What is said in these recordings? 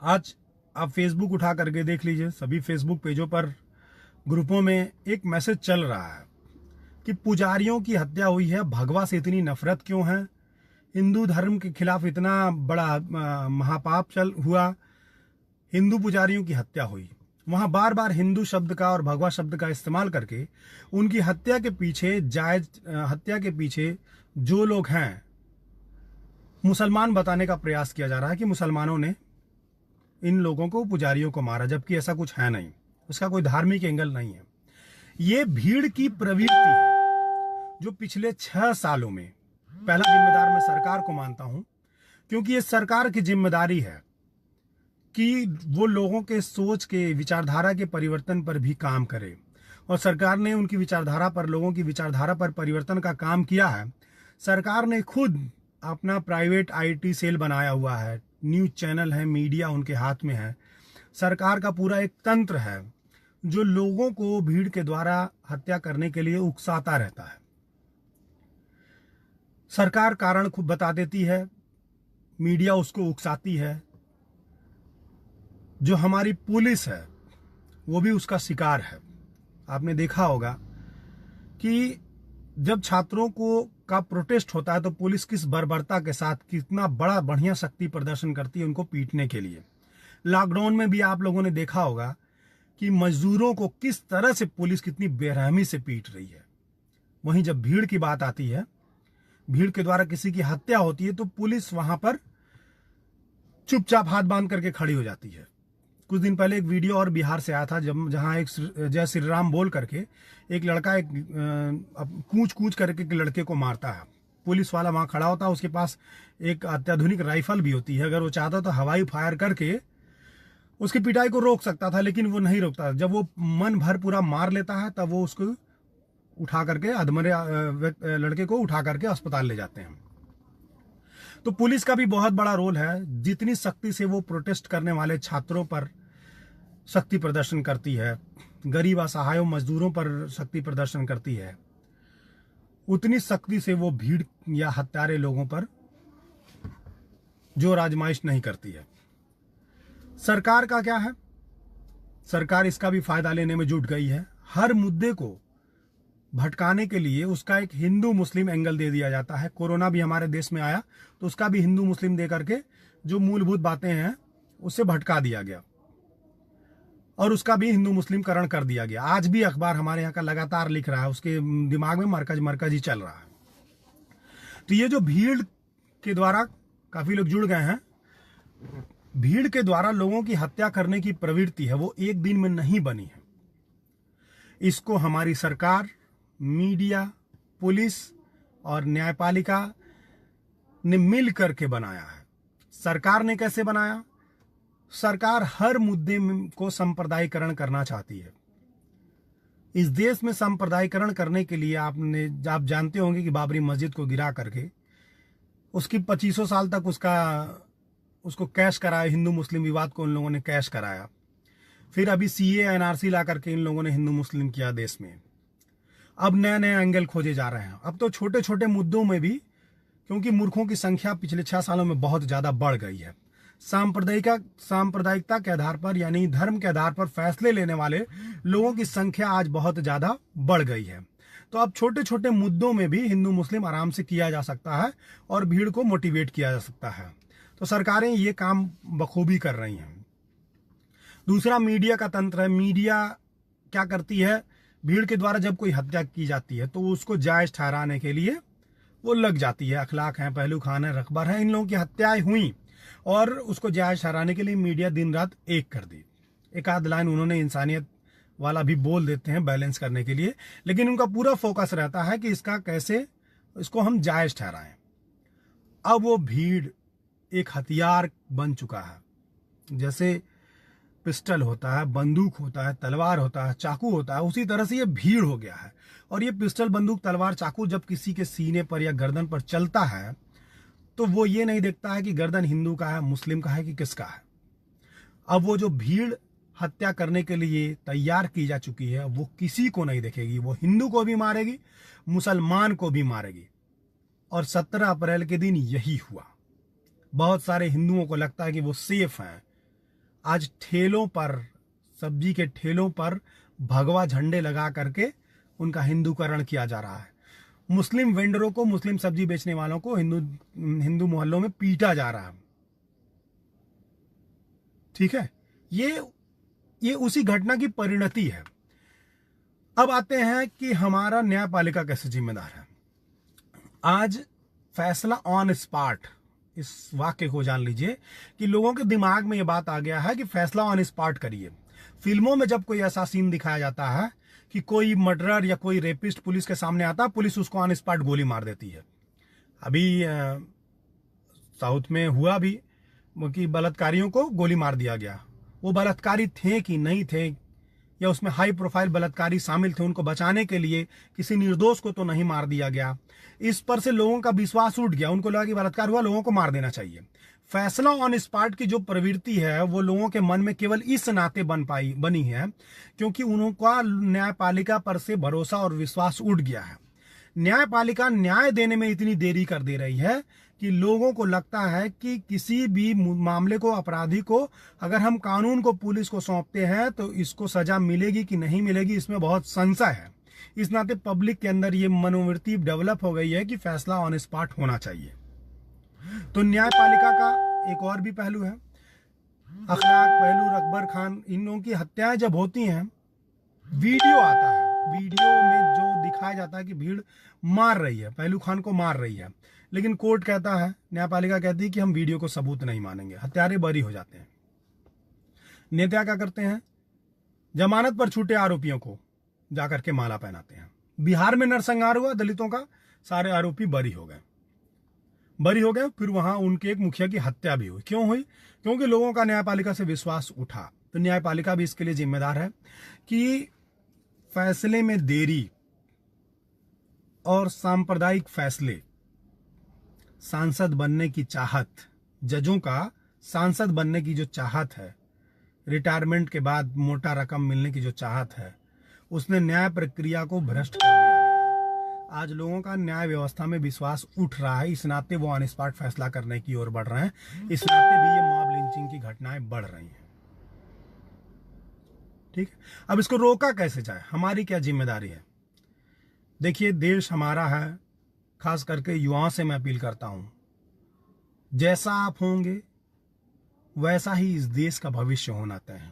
आज आप फेसबुक उठा करके देख लीजिए, सभी फेसबुक पेजों पर ग्रुपों में एक मैसेज चल रहा है कि पुजारियों की हत्या हुई है, भगवा से इतनी नफरत क्यों है, हिंदू धर्म के खिलाफ इतना बड़ा महापाप चल हुआ, हिंदू पुजारियों की हत्या हुई। वहां बार बार हिंदू शब्द का और भगवा शब्द का इस्तेमाल करके उनकी हत्या के पीछे हत्या के पीछे जो लोग हैं मुसलमान बताने का प्रयास किया जा रहा है कि मुसलमानों ने इन लोगों को, पुजारियों को मारा, जबकि ऐसा कुछ है नहीं, उसका कोई धार्मिक एंगल नहीं है। ये भीड़ की प्रवृत्ति है जो पिछले 6 सालों में, पहला जिम्मेदार मैं सरकार को मानता हूं, क्योंकि ये सरकार की जिम्मेदारी है कि वो लोगों के सोच के, विचारधारा के परिवर्तन पर भी काम करे। और सरकार ने उनकी विचारधारा पर, लोगों की विचारधारा पर परिवर्तन का काम किया है। सरकार ने खुद अपना प्राइवेट आईटी सेल बनाया हुआ है, न्यूज चैनल है, मीडिया उनके हाथ में है। सरकार का पूरा एक तंत्र है जो लोगों को भीड़ के द्वारा हत्या करने के लिए उकसाता रहता है। सरकार कारण खुद बता देती है, मीडिया उसको उकसाती है। जो हमारी पुलिस है वो भी उसका शिकार है। आपने देखा होगा कि जब छात्रों को का प्रोटेस्ट होता है तो पुलिस किस बर्बरता के साथ कितना बढ़िया शक्ति प्रदर्शन करती है उनको पीटने के लिए। लॉकडाउन में भी आप लोगों ने देखा होगा कि मजदूरों को किस तरह से पुलिस कितनी बेरहमी से पीट रही है। वहीं जब भीड़ की बात आती है, भीड़ के द्वारा किसी की हत्या होती है, तो पुलिस वहां पर चुपचाप हाथ बांध करके खड़ी हो जाती है। कुछ दिन पहले एक वीडियो और बिहार से आया था जहां एक जय श्री राम बोल करके एक लड़का कूच करके एक लड़के को मारता है। पुलिस वाला वहां खड़ा होता है, उसके पास एक अत्याधुनिक राइफल भी होती है। अगर वो चाहता तो हवाई फायर करके उसकी पिटाई को रोक सकता था, लेकिन वो नहीं रोकता। जब वो मन भर पूरा मार लेता है तब वो उसको उठा करके, अधमरे लड़के को उठा करके अस्पताल ले जाते हैं। तो पुलिस का भी बहुत बड़ा रोल है। जितनी सख्ती से वो प्रोटेस्ट करने वाले छात्रों पर शक्ति प्रदर्शन करती है, गरीब असहायों मजदूरों पर शक्ति प्रदर्शन करती है, उतनी सख्ती से वो भीड़ या हत्यारे लोगों पर जो आजमाइश नहीं करती है। सरकार का क्या है? सरकार इसका भी फायदा लेने में जुट गई है। हर मुद्दे को भटकाने के लिए उसका एक हिंदू मुस्लिम एंगल दे दिया जाता है। कोरोना भी हमारे देश में आया तो उसका भी हिंदू मुस्लिम दे करके जो मूलभूत बातें हैं उससे भटका दिया गया और उसका भी हिंदू मुस्लिम करण कर दिया गया। आज भी अखबार हमारे यहाँ का लगातार लिख रहा है, उसके दिमाग में मरकज ही चल रहा है। तो ये जो भीड़ के द्वारा काफी लोग जुड़ गए हैं, भीड़ के द्वारा लोगों की हत्या करने की प्रवृत्ति है, वो एक दिन में नहीं बनी है। इसको हमारी सरकार, मीडिया, पुलिस और न्यायपालिका ने मिल करके बनाया है। सरकार ने कैसे बनाया? सरकार हर मुद्दे को सांप्रदायिकरण करना चाहती है। इस देश में सांप्रदायिकरण करने के लिए आप जानते होंगे कि बाबरी मस्जिद को गिरा करके उसकी 2500 साल तक उसको कैश कराया, हिंदू मुस्लिम विवाद को उन लोगों ने कैश कराया। फिर अभी सीए एनआरसी ला करके इन लोगों ने हिंदू मुस्लिम किया देश में। अब नए नए एंगल खोजे जा रहे हैं। अब तो छोटे छोटे मुद्दों में भी, क्योंकि मूर्खों की संख्या पिछले 6 सालों में बहुत ज्यादा बढ़ गई है, सांप्रदायिकता के आधार पर यानी धर्म के आधार पर फैसले लेने वाले लोगों की संख्या आज बहुत ज्यादा बढ़ गई है। तो अब छोटे छोटे मुद्दों में भी हिंदू मुस्लिम आराम से किया जा सकता है और भीड़ को मोटिवेट किया जा सकता है। तो सरकारें ये काम बखूबी कर रही हैं। दूसरा मीडिया का तंत्र है। मीडिया क्या करती है? भीड़ के द्वारा जब कोई हत्या की जाती है तो उसको जायज ठहराने के लिए वो लग जाती है। अखलाक है, पहलू खान है, रखबर है, इन लोगों की हत्याएं हुई और उसको जायज ठहराने के लिए मीडिया दिन रात एक कर दी। एक आध लाइन उन्होंने इंसानियत वाला भी बोल देते हैं बैलेंस करने के लिए, लेकिन उनका पूरा फोकस रहता है कि इसको हम जायज ठहराएं। अब वो भीड़ एक हथियार बन चुका है। जैसे पिस्टल होता है, बंदूक होता है, तलवार होता है, चाकू होता है, उसी तरह से ये भीड़ हो गया है। और ये पिस्टल, बंदूक, तलवार, चाकू जब किसी के सीने पर या गर्दन पर चलता है तो वो ये नहीं देखता है कि गर्दन हिंदू का है, मुस्लिम का है कि किसका है। अब वो जो भीड़ हत्या करने के लिए तैयार की जा चुकी है वो किसी को नहीं देखेगी। वो हिंदू को भी मारेगी, मुसलमान को भी मारेगी। और 17 अप्रैल के दिन यही हुआ। बहुत सारे हिंदुओं को लगता है कि वो सेफ हैं, आज ठेलों पर, सब्जी के ठेलों पर भगवा झंडे लगा करके उनका हिंदूकरण किया जा रहा है। मुस्लिम वेंडरों को, मुस्लिम सब्जी बेचने वालों को हिंदू मोहल्लों में पीटा जा रहा है। ठीक है, ये उसी घटना की परिणति है। अब आते हैं कि हमारा न्यायपालिका कैसे जिम्मेदार है। आज फैसला ऑन स्पॉट, इस वाक्य को जान लीजिए कि लोगों के दिमाग में ये बात आ गया है कि फैसला ऑन स्पॉट करिए। फिल्मों में जब कोई ऐसा सीन दिखाया जाता है कि कोई मर्डरर या कोई रेपिस्ट पुलिस के सामने आता है, पुलिस उसको ऑन स्पॉट गोली मार देती है। अभी साउथ में हुआ भी कि बलात्कारियों को गोली मार दिया गया। वो बलात्कारी थे कि नहीं थे, या उसमें हाई प्रोफाइल बलात्कारी शामिल थे, उनको बचाने के लिए किसी निर्दोष को तो नहीं मार दिया गया। इस पर से लोगों का विश्वास उठ गया, उनको लगा कि बलात्कार हुआ, लोगों को मार देना चाहिए। फैसला ऑन स्पॉट की जो प्रवृत्ति है वो लोगों के मन में केवल इस नाते बनी है क्योंकि उनका न्यायपालिका पर से भरोसा और विश्वास उठ गया है। न्यायपालिका न्याय देने में इतनी देरी कर दे रही है कि लोगों को लगता है कि किसी भी मामले को, अपराधी को अगर हम कानून को, पुलिस को सौंपते हैं तो इसको सजा मिलेगी कि नहीं मिलेगी, इसमें बहुत संशय है। इस नाते पब्लिक के अंदर ये मनोवृत्ति डेवलप हो गई है कि फैसला ऑन स्पॉट होना चाहिए। तो न्यायपालिका का एक और भी पहलू है, अखलाक पहलू। अकबर खान, इन लोगों की हत्याएं जब होती हैं, वीडियो आता है, वीडियो में जो दिखाया जाता है कि भीड़ मार रही है, पहलू खान को मार रही है, लेकिन कोर्ट कहता है, न्यायपालिका कहती है कि हम वीडियो को सबूत नहीं मानेंगे, हत्यारे बरी हो जाते हैं। नेता क्या करते हैं, जमानत पर छूटे आरोपियों को जाकर के माला पहनाते हैं। बिहार में नरसंहार हुआ दलितों का, सारे आरोपी बरी हो गए। फिर वहां उनके एक मुखिया की हत्या भी हुई। क्यों हुई? क्योंकि लोगों का न्यायपालिका से विश्वास उठा। तो न्यायपालिका भी इसके लिए जिम्मेदार है कि फैसले में देरी और सांप्रदायिक फैसले, सांसद बनने की चाहत, जजों का सांसद बनने की जो चाहत है, रिटायरमेंट के बाद मोटा रकम मिलने की जो चाहत है, उसने न्याय प्रक्रिया को भ्रष्ट कर दिया गया है। आज लोगों का न्याय व्यवस्था में विश्वास उठ रहा है, इस नाते वो ऑन स्पॉट फैसला करने की ओर बढ़ रहे हैं। इस नाते भी ये मॉब लिंचिंग की घटनाएं बढ़ रही हैं। ठीक है, अब इसको रोका कैसे जाए, हमारी क्या जिम्मेदारी है? देखिए, देश हमारा है, खास करके युवाओं से मैं अपील करता हूं, जैसा आप होंगे वैसा ही इस देश का भविष्य होना तय है।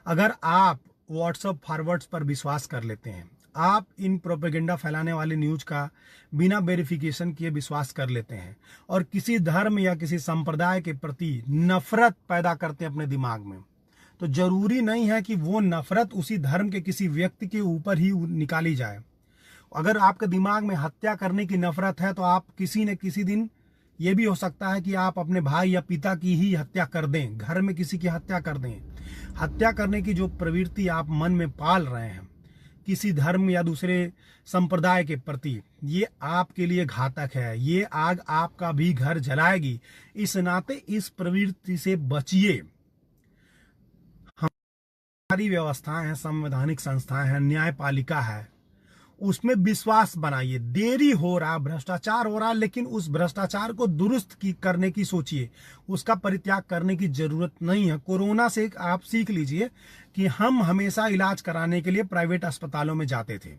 अगर आप व्हाट्सएप फॉरवर्ड्स पर विश्वास कर लेते हैं, आप इन प्रोपेगेंडा फैलाने वाली न्यूज का बिना वेरिफिकेशन किए विश्वास कर लेते हैं और किसी धर्म या किसी संप्रदाय के प्रति नफरत पैदा करते हैं अपने दिमाग में, तो जरूरी नहीं है कि वो नफरत उसी धर्म के किसी व्यक्ति के ऊपर ही निकाली जाए। अगर आपके दिमाग में हत्या करने की नफरत है तो आप किसी न किसी दिन, ये भी हो सकता है कि आप अपने भाई या पिता की ही हत्या कर दें, घर में किसी की हत्या कर दें। हत्या करने की जो प्रवृत्ति आप मन में पाल रहे हैं किसी धर्म या दूसरे संप्रदाय के प्रति, ये आपके लिए घातक है। ये आग आपका भी घर जलाएगी। इस नाते इस प्रवृत्ति से बचिए। हमारी व्यवस्थाएं हैं, संवैधानिक संस्थाएं हैं, न्यायपालिका है, उसमें विश्वास बनाइए। देरी हो रहा, भ्रष्टाचार हो रहा, लेकिन उस भ्रष्टाचार को दुरुस्त करने की सोचिए, उसका परित्याग करने की जरूरत नहीं है। कोरोना से आप सीख लीजिए कि हम हमेशा इलाज कराने के लिए प्राइवेट अस्पतालों में जाते थे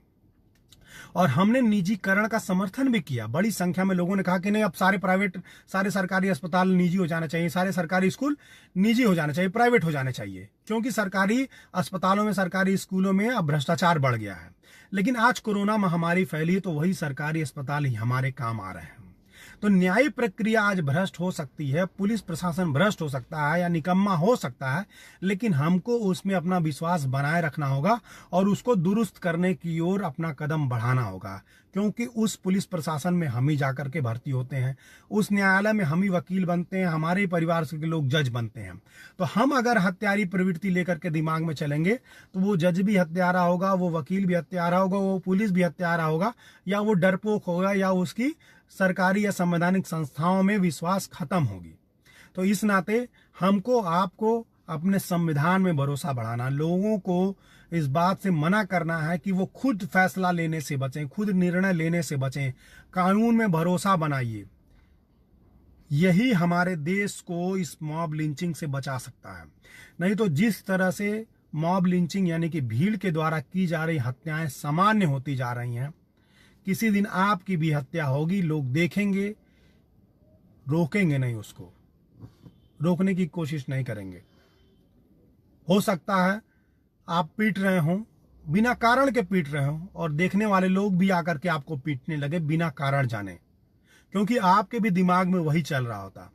और हमने निजीकरण का समर्थन भी किया। बड़ी संख्या में लोगों ने कहा कि नहीं, अब सारे सरकारी अस्पताल निजी हो जाना चाहिए, सारे सरकारी स्कूल निजी हो जाना चाहिए, प्राइवेट हो जाने चाहिए, क्योंकि सरकारी अस्पतालों में, सरकारी स्कूलों में अब भ्रष्टाचार बढ़ गया है। लेकिन आज कोरोना महामारी फैली तो वही सरकारी अस्पताल ही हमारे काम आ रहे हैं। तो न्यायिक प्रक्रिया आज भ्रष्ट हो सकती है, पुलिस प्रशासन भ्रष्ट हो सकता है या निकम्मा हो सकता है, लेकिन हमको उसमें अपना विश्वास बनाए रखना होगा और उसको दुरुस्त करने की ओर अपना कदम बढ़ाना होगा, क्योंकि उस पुलिस प्रशासन में हम ही जाकर के भर्ती होते हैं, उस न्यायालय में हम ही वकील बनते हैं, हमारे परिवार के लोग जज बनते हैं। तो हम अगर हत्यारी प्रवृत्ति लेकर के दिमाग में चलेंगे तो वो जज भी हत्यारा होगा, वो वकील भी हत्यारा होगा, वो पुलिस भी हत्यारा होगा, या वो डरपोक होगा, या उसकी सरकारी या संवैधानिक संस्थाओं में विश्वास खत्म होगी। तो इस नाते हमको, आपको अपने संविधान में भरोसा बढ़ाना, लोगों को इस बात से मना करना है कि वो खुद फैसला लेने से बचें, खुद निर्णय लेने से बचें, कानून में भरोसा बनाइए। यही हमारे देश को इस मॉब लिंचिंग से बचा सकता है। नहीं तो जिस तरह से मॉब लिंचिंग यानी कि भीड़ के द्वारा की जा रही हत्याएं सामान्य होती जा रही हैं, किसी दिन आपकी भी हत्या होगी, लोग देखेंगे, रोकेंगे नहीं, उसको रोकने की कोशिश नहीं करेंगे। हो सकता है आप पीट रहे हो, बिना कारण के पीट रहे हो, और देखने वाले लोग भी आकर के आपको पीटने लगे बिना कारण जाने, क्योंकि आपके भी दिमाग में वही चल रहा होता।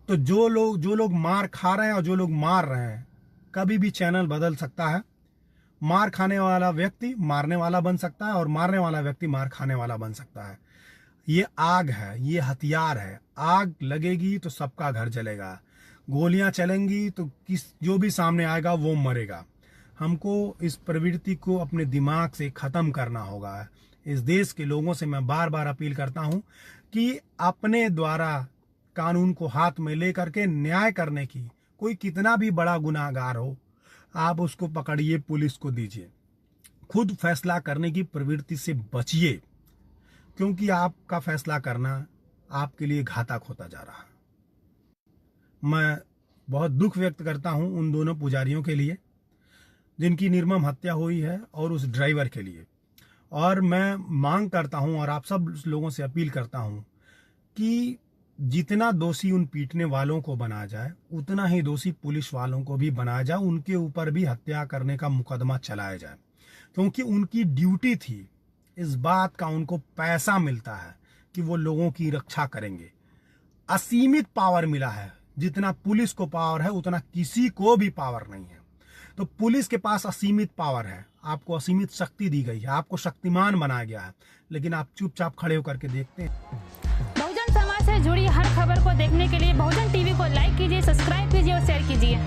तो जो लोग मार खा रहे हैं और जो लोग मार रहे हैं, कभी भी चैनल बदल सकता है। मार खाने वाला व्यक्ति मारने वाला बन सकता है और मारने वाला व्यक्ति मार खाने वाला बन सकता है। ये आग है, ये हथियार है। आग लगेगी तो सबका घर जलेगा, गोलियां चलेंगी तो जो भी सामने आएगा वो मरेगा। हमको इस प्रवृत्ति को अपने दिमाग से खत्म करना होगा। इस देश के लोगों से मैं बार बार अपील करता हूं कि अपने द्वारा कानून को हाथ में लेकर के न्याय करने की, कोई कितना भी बड़ा गुनाहगार हो, आप उसको पकड़िए, पुलिस को दीजिए। खुद फैसला करने की प्रवृत्ति से बचिए, क्योंकि आपका फैसला करना आपके लिए घातक होता जा रहा है। मैं बहुत दुख व्यक्त करता हूं उन दोनों पुजारियों के लिए जिनकी निर्मम हत्या हुई है, और उस ड्राइवर के लिए। और मैं मांग करता हूं और आप सब लोगों से अपील करता हूं कि जितना दोषी उन पीटने वालों को बनाया जाए, उतना ही दोषी पुलिस वालों को भी बनाया जाए, उनके ऊपर भी हत्या करने का मुकदमा चलाया जाए, क्योंकि उनकी ड्यूटी थी। इस बात का उनको पैसा मिलता है कि वो लोगों की रक्षा करेंगे। असीमित पावर मिला है, जितना पुलिस को पावर है उतना किसी को भी पावर नहीं है। तो पुलिस के पास असीमित पावर है, आपको असीमित शक्ति दी गई है, आपको शक्तिमान बनाया गया है, लेकिन आप चुपचाप खड़े होकर के देखते हैं। बहुजन समाज से जुड़ी हर खबर को देखने के लिए बहुजन टीवी को लाइक कीजिए, सब्सक्राइब कीजिए और शेयर कीजिए।